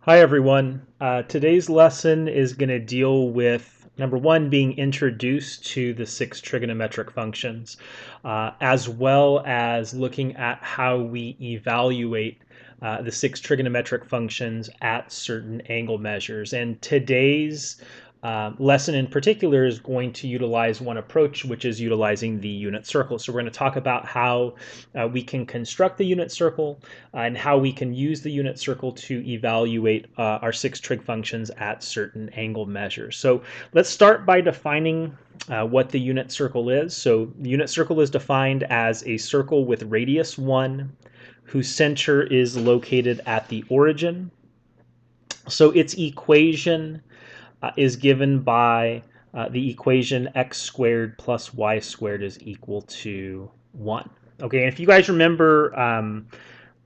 Hi everyone. Today's lesson is going to deal with number one, being introduced to the six trigonometric functions, as well as looking at how we evaluate the six trigonometric functions at certain angle measures. And today's lesson in particular is going to utilize one approach, which is utilizing the unit circle. So we're going to talk about how we can construct the unit circle and how we can use the unit circle to evaluate our six trig functions at certain angle measures. So let's start by defining what the unit circle is. So the unit circle is defined as a circle with radius 1 whose center is located at the origin. So its equation is given by the equation x squared plus y squared is equal to 1. Okay, and if you guys remember,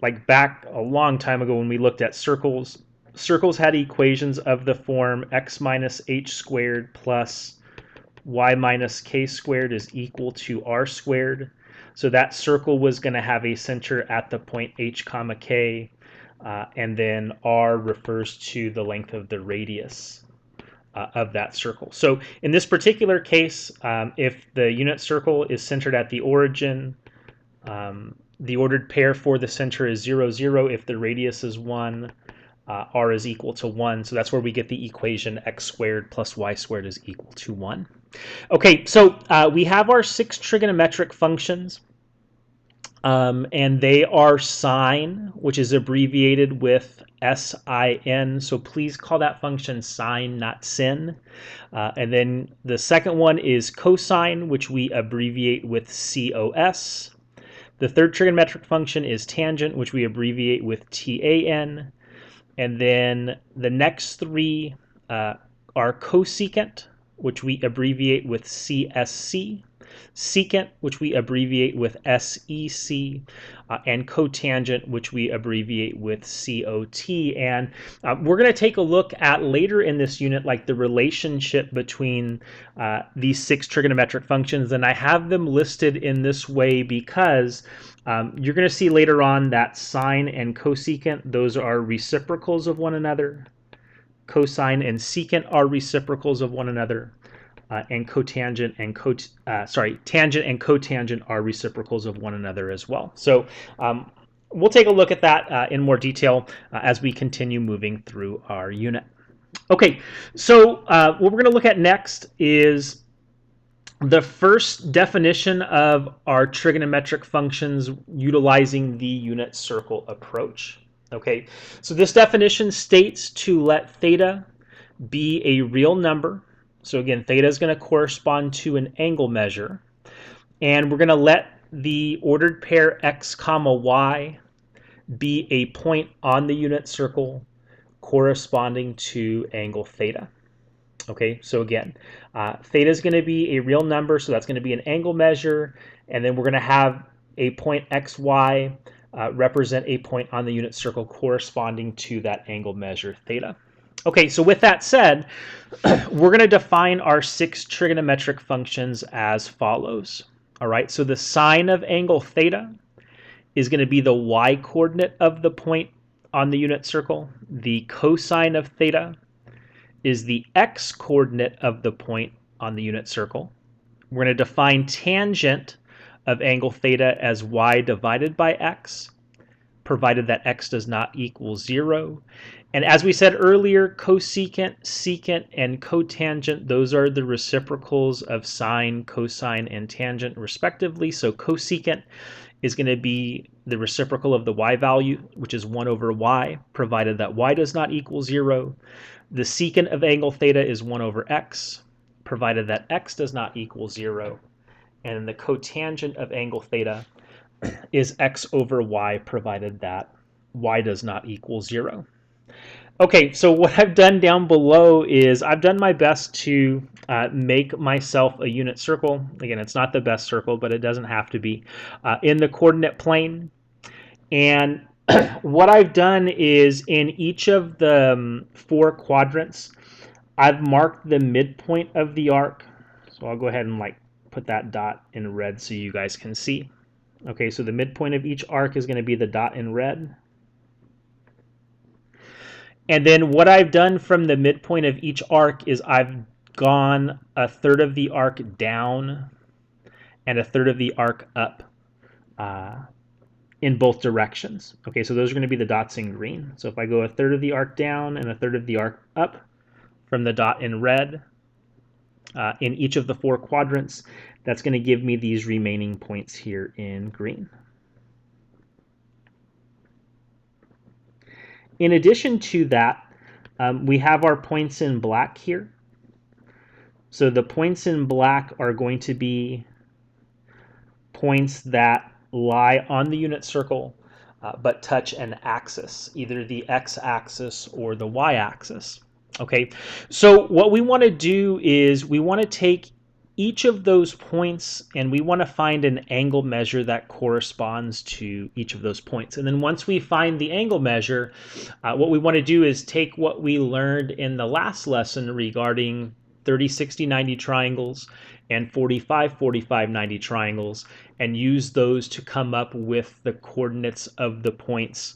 like back a long time ago when we looked at circles, circles had equations of the form x minus h squared plus y minus k squared is equal to r squared. So that circle was going to have a center at the point h comma k, and then r refers to the length of the radius of that circle. So in this particular case, if the unit circle is centered at the origin, the ordered pair for the center is 0, 0. If the radius is 1, r is equal to 1. So that's where we get the equation x squared plus y squared is equal to 1. Okay, so we have our six trigonometric functions. And they are sine, which is abbreviated with sin. So please call that function sine, not sin. And then the second one is cosine, which we abbreviate with cos. The third trigonometric function is tangent, which we abbreviate with tan. And then the next three are cosecant, which we abbreviate with csc. Secant, which we abbreviate with SEC, and cotangent, which we abbreviate with COT. And we're going to take a look at later in this unit, like the relationship between these six trigonometric functions. And I have them listed in this way because you're going to see later on that sine and cosecant, those are reciprocals of one another. Cosine and secant are reciprocals of one another. And tangent and cotangent are reciprocals of one another as well. So we'll take a look at that in more detail as we continue moving through our unit. Okay, so what we're going to look at next is the first definition of our trigonometric functions utilizing the unit circle approach. Okay, so this definition states to let theta be a real number. So again, theta is going to correspond to an angle measure. And we're going to let the ordered pair x comma y be a point on the unit circle corresponding to angle theta. Okay, so again, theta is going to be a real number, so that's going to be an angle measure. And then we're going to have a point xy represent a point on the unit circle corresponding to that angle measure theta. Okay, so with that said, we're going to define our six trigonometric functions as follows. All right, so the sine of angle theta is going to be the y-coordinate of the point on the unit circle. The cosine of theta is the x-coordinate of the point on the unit circle. We're going to define tangent of angle theta as y divided by x, provided that x does not equal 0. And as we said earlier, cosecant, secant, and cotangent, those are the reciprocals of sine, cosine, and tangent respectively. So cosecant is going to be the reciprocal of the y value, which is 1 over y, provided that y does not equal 0. The secant of angle theta is 1 over x, provided that x does not equal 0. And the cotangent of angle theta is x over y, provided that y does not equal 0. Okay, so what I've done down below is I've done my best to make myself a unit circle. Again, it's not the best circle, but it doesn't have to be in the coordinate plane. And what I've done is in each of the 4 quadrants, I've marked the midpoint of the arc. So I'll go ahead and like put that dot in red so you guys can see. Okay, so the midpoint of each arc is going to be the dot in red. And then what I've done from the midpoint of each arc is I've gone a third of the arc down and a third of the arc up in both directions. Okay, so those are going to be the dots in green. So if I go a third of the arc down and a third of the arc up from the dot in red in each of the 4 quadrants, that's going to give me these remaining points here in green. In addition to that, we have our points in black here. So the points in black are going to be points that lie on the unit circle but touch an axis, either the x-axis or the y-axis. Okay, so what we want to do is we want to take each of those points and we want to find an angle measure that corresponds to each of those points. And then once we find the angle measure, what we want to do is take what we learned in the last lesson regarding 30, 60, 90 triangles and 45, 45, 90 triangles and use those to come up with the coordinates of the points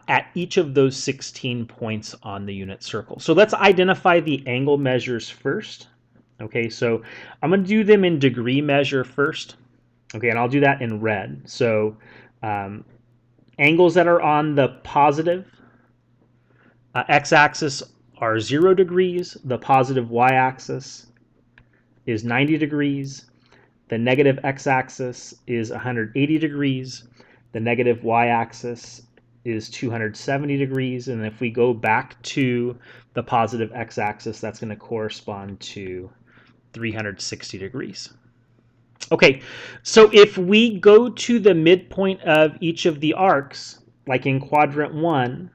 at each of those 16 points on the unit circle. So let's identify the angle measures first. Okay, so I'm going to do them in degree measure first. Okay, and I'll do that in red. So angles that are on the positive x-axis are 0 degrees. The positive y-axis is 90 degrees. The negative x-axis is 180 degrees. The negative y-axis is 270 degrees. And if we go back to the positive x-axis, that's going to correspond to 360 degrees. Okay, so if we go to the midpoint of each of the arcs, like in quadrant 1,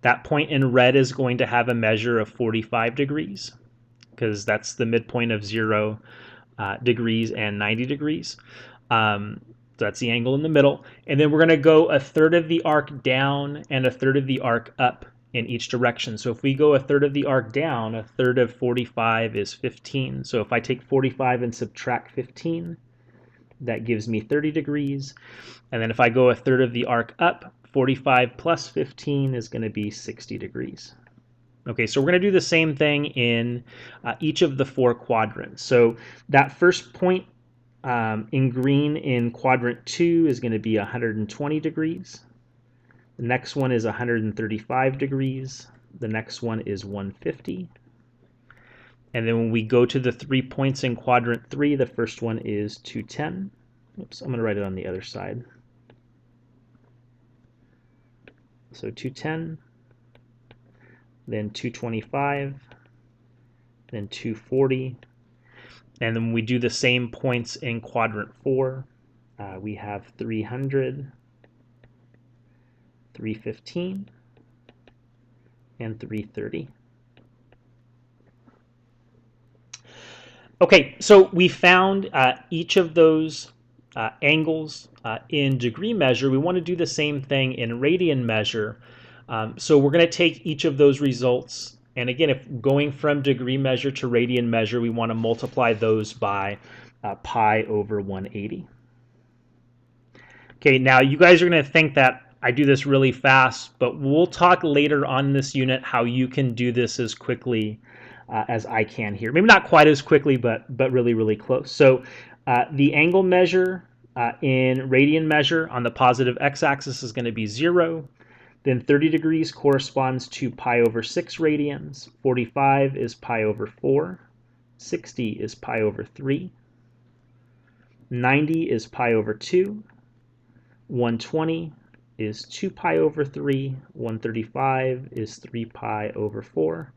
that point in red is going to have a measure of 45 degrees because that's the midpoint of 0 degrees and 90 degrees. So that's the angle in the middle. And then we're going to go a third of the arc down and a third of the arc up in each direction. So if we go a third of the arc down, a third of 45 is 15. So if I take 45 and subtract 15, that gives me 30 degrees. And then if I go a third of the arc up, 45 plus 15 is going to be 60 degrees. Okay, so we're going to do the same thing in each of the 4 quadrants. So that first point in green in quadrant 2 is going to be 120 degrees. The next one is 135 degrees. The next one is 150. And then when we go to the 3 points in quadrant 3, the first one is 210. Oops, I'm going to write it on the other side. So 210, then 225, then 240. And then when we do the same points in quadrant 4, we have 300, 315, and 330. Okay, so we found each of those angles in degree measure. We want to do the same thing in radian measure. So we're going to take each of those results, and again, if going from degree measure to radian measure, we want to multiply those by pi over 180. Okay, now you guys are going to think that I do this really fast, but we'll talk later on in this unit how you can do this as quickly as I can here. Maybe not quite as quickly, but really, really close. So the angle measure in radian measure on the positive x-axis is going to be 0. Then 30 degrees corresponds to pi over 6 radians. 45 is pi over 4. 60 is pi over 3. 90 is pi over 2. 120 is 2 pi over 3. 135 is 3 pi over 4.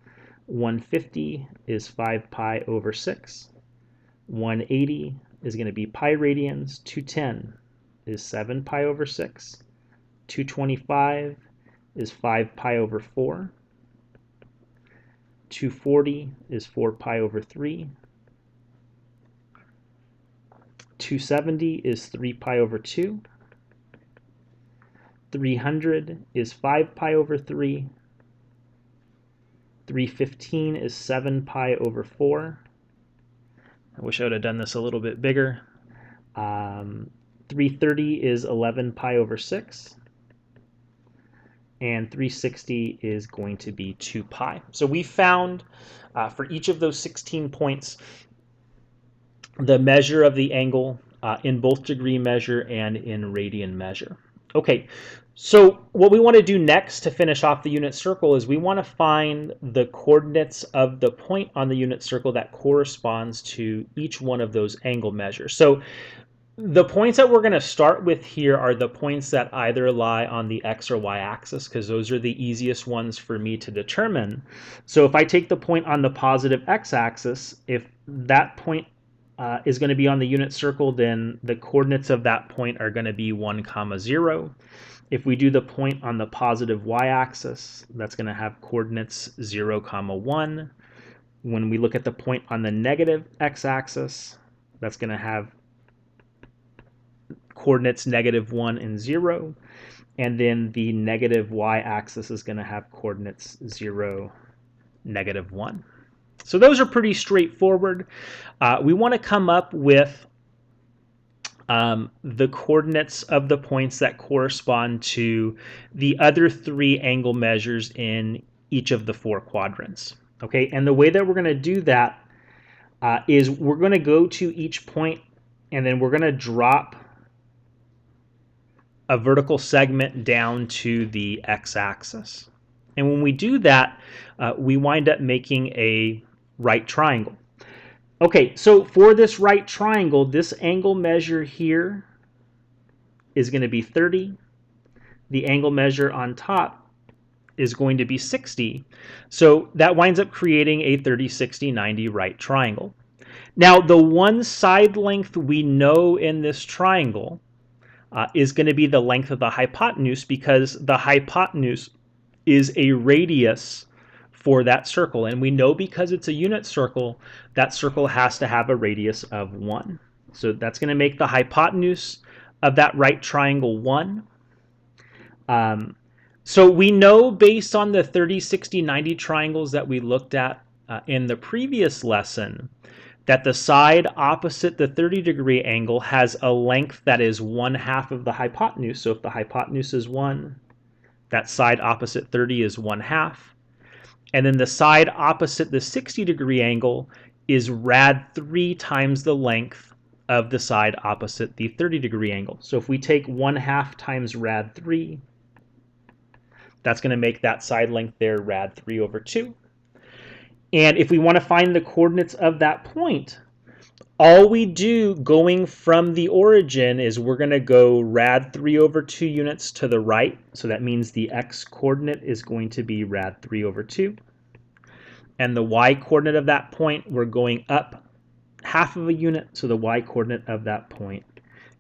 150 is 5 pi over 6. 180 is going to be pi radians. 210 is 7 pi over 6. 225 is 5 pi over 4. 240 is 4 pi over 3. 270 is 3 pi over 2. 300 is 5 pi over 3. 315 is 7 pi over 4. I wish I would have done this a little bit bigger. 330 is 11 pi over 6. and 360 is going to be 2 pi. So we found for each of those 16 points the measure of the angle in both degree measure and in radian measure. Okay, so what we want to do next to finish off the unit circle is we want to find the coordinates of the point on the unit circle that corresponds to each one of those angle measures. So the points that we're going to start with here are the points that either lie on the x or y axis, because those are the easiest ones for me to determine. So if I take the point on the positive x-axis, if that point is going to be on the unit circle, then the coordinates of that point are going to be 1, 0. If we do the point on the positive y-axis, that's going to have coordinates 0, 1. When we look at the point on the negative x-axis, that's going to have coordinates -1 and 0. And then the negative y-axis is going to have coordinates 0, -1. So those are pretty straightforward. We want to come up with the coordinates of the points that correspond to the other 3 angle measures in each of the 4 quadrants. Okay, and the way that we're going to do that is we're going to go to each point and then we're going to drop a vertical segment down to the x-axis. And when we do that, we wind up making a right triangle. Okay, so for this right triangle, this angle measure here is going to be 30. The angle measure on top is going to be 60. So that winds up creating a 30, 60, 90 right triangle. Now, the one side length we know in this triangle is going to be the length of the hypotenuse, because the hypotenuse is a radius for that circle. And we know because it's a unit circle, that circle has to have a radius of 1. So that's going to make the hypotenuse of that right triangle 1. So we know based on the 30, 60, 90 triangles that we looked at in the previous lesson that the side opposite the 30-degree angle has a length that is 1/2 of the hypotenuse. So if the hypotenuse is 1, that side opposite 30 is 1/2. And then the side opposite the 60-degree angle is rad 3 times the length of the side opposite the 30-degree angle. So if we take 1/2 times rad 3, that's going to make that side length there rad 3 over 2. And if we want to find the coordinates of that point, all we do going from the origin is we're going to go rad 3 over 2 units to the right. So that means the x coordinate is going to be rad 3 over 2. And the y coordinate of that point, we're going up 1/2 of a unit. So the y coordinate of that point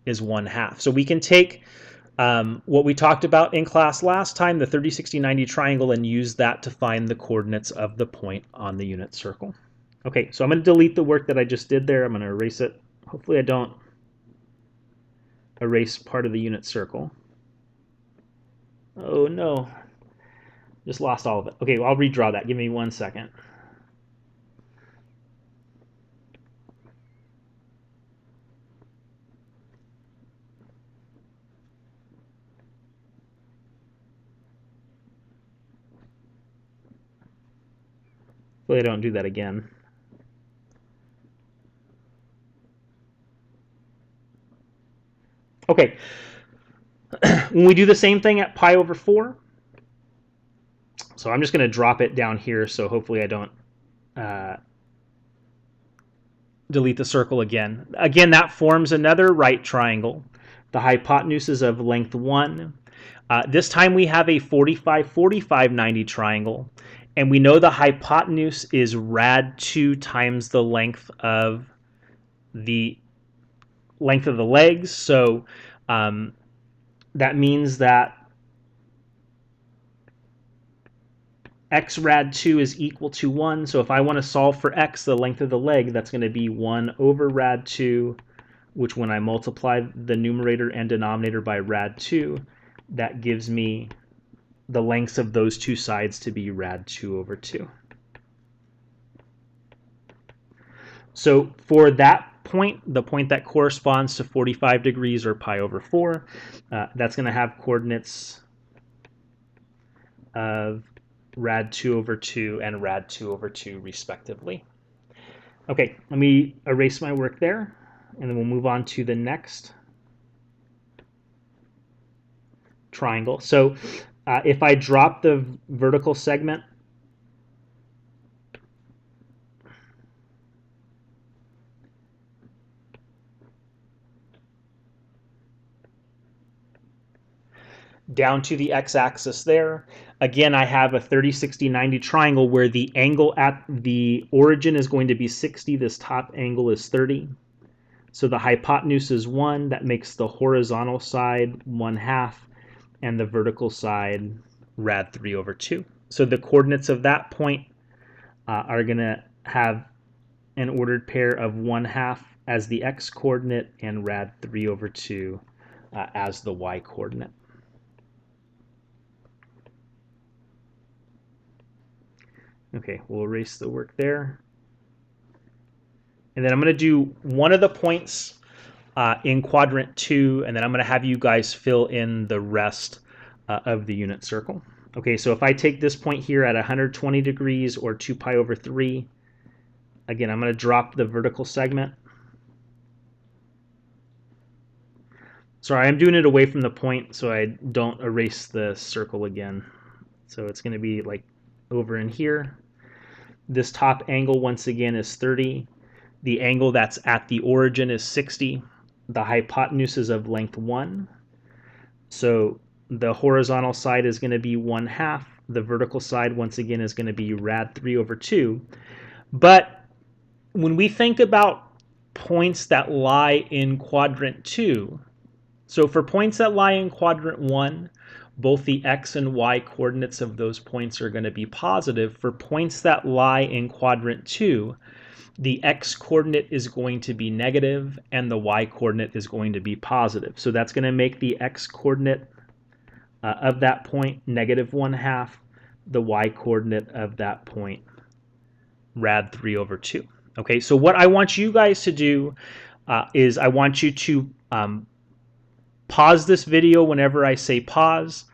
is 1/2. So we can take what we talked about in class last time, the 30, 60, 90 triangle, and use that to find the coordinates of the point on the unit circle. Okay, so I'm going to delete the work that I just did there. I'm going to erase it. Hopefully I don't erase part of the unit circle. Oh no, just lost all of it. Okay, well, I'll redraw that. Give me 1 second. Hopefully I don't do that again. Okay, when we do the same thing at pi over 4, so I'm just going to drop it down here, so hopefully I don't delete the circle again. Again, that forms another right triangle. The hypotenuse is of length 1. This time we have a 45, 45, 90 triangle. And we know the hypotenuse is rad 2 times the length of the legs. So that means that x rad 2 is equal to 1. So if I want to solve for x, the length of the leg, that's going to be 1 over rad 2, which when I multiply the numerator and denominator by rad 2, that gives me the lengths of those two sides to be rad 2 over 2. So for that point, the point that corresponds to 45 degrees or pi over 4, that's going to have coordinates of rad 2 over 2 and rad 2 over 2 respectively. Okay, let me erase my work there, and then we'll move on to the next triangle. So if I drop the vertical segment, down to the x-axis there, again I have a 30, 60, 90 triangle where the angle at the origin is going to be 60, this top angle is 30. So the hypotenuse is 1, that makes the horizontal side 1/2 and the vertical side rad 3 over 2. So the coordinates of that point are going to have an ordered pair of 1/2 as the x coordinate and rad 3 over 2 as the y coordinate. Okay, we'll erase the work there. And then I'm going to do one of the points in quadrant 2, and then I'm going to have you guys fill in the rest of the unit circle. Okay, so if I take this point here at 120 degrees or 2 pi over 3, again, I'm going to drop the vertical segment. Sorry, I'm doing it away from the point so I don't erase the circle again. So it's going to be like over in here. This top angle, once again, is 30. The angle that's at the origin is 60. The hypotenuse is of length 1. So the horizontal side is going to be 1/2. The vertical side, once again, is going to be rad 3 over 2. But when we think about points that lie in quadrant 2, so for points that lie in quadrant 1, both the x and y coordinates of those points are going to be positive. For points that lie in quadrant 2, the x coordinate is going to be negative and the y coordinate is going to be positive. So that's going to make the x coordinate of that point negative 1/2, the y coordinate of that point rad 3 over 2. Okay, so what I want you guys to do is I want you to pause this video whenever I say pause,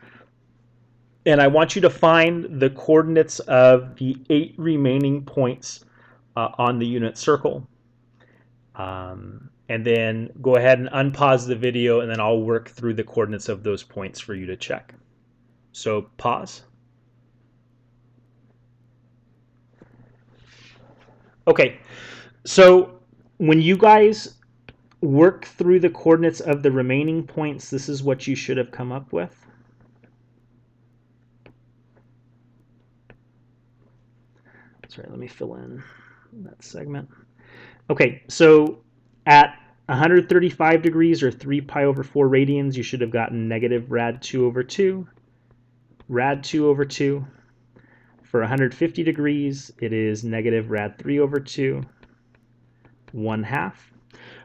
and I want you to find the coordinates of the 8 remaining points on the unit circle. And then go ahead and unpause the video, and then I'll work through the coordinates of those points for you to check. So pause. Okay, so when you guys work through the coordinates of the remaining points, this is what you should have come up with. Sorry, let me fill in that segment. Okay, so at 135 degrees or 3 pi over 4 radians, you should have gotten negative rad 2 over 2, rad 2 over 2. For 150 degrees, it is negative rad 3 over 2, 1/2.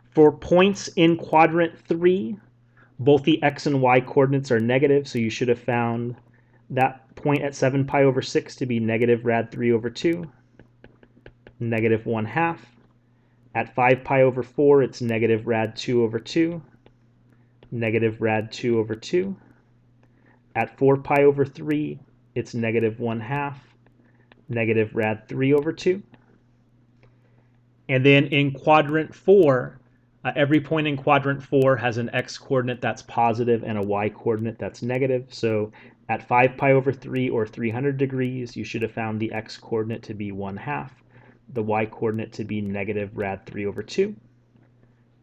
For points in quadrant 3, both the x and y coordinates are negative, so you should have found that point at 7 pi over 6 to be negative rad 3 over 2, negative 1/2. At 5 pi over 4, it's negative rad 2 over 2, negative rad 2 over 2. At 4 pi over 3, it's negative 1/2, negative rad 3 over 2. And then in quadrant 4, every point in quadrant 4 has an x coordinate that's positive and a y coordinate that's negative. So at 5 pi over 3 or 300 degrees, you should have found the x coordinate to be 1/2, the y coordinate to be negative rad 3 over 2.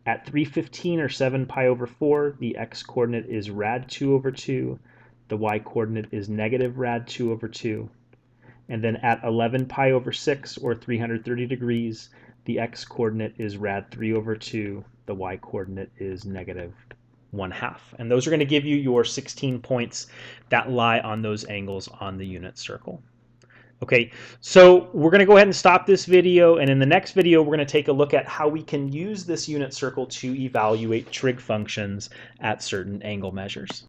At 315 or 7 pi over 4, the x coordinate is rad 2 over 2, the y coordinate is negative rad 2 over 2. And then at 11 pi over 6 or 330 degrees, the x coordinate is rad 3 over 2, the y coordinate is negative 1/2. And those are going to give you your 16 points that lie on those angles on the unit circle. Okay, so we're going to go ahead and stop this video, and in the next video we're going to take a look at how we can use this unit circle to evaluate trig functions at certain angle measures.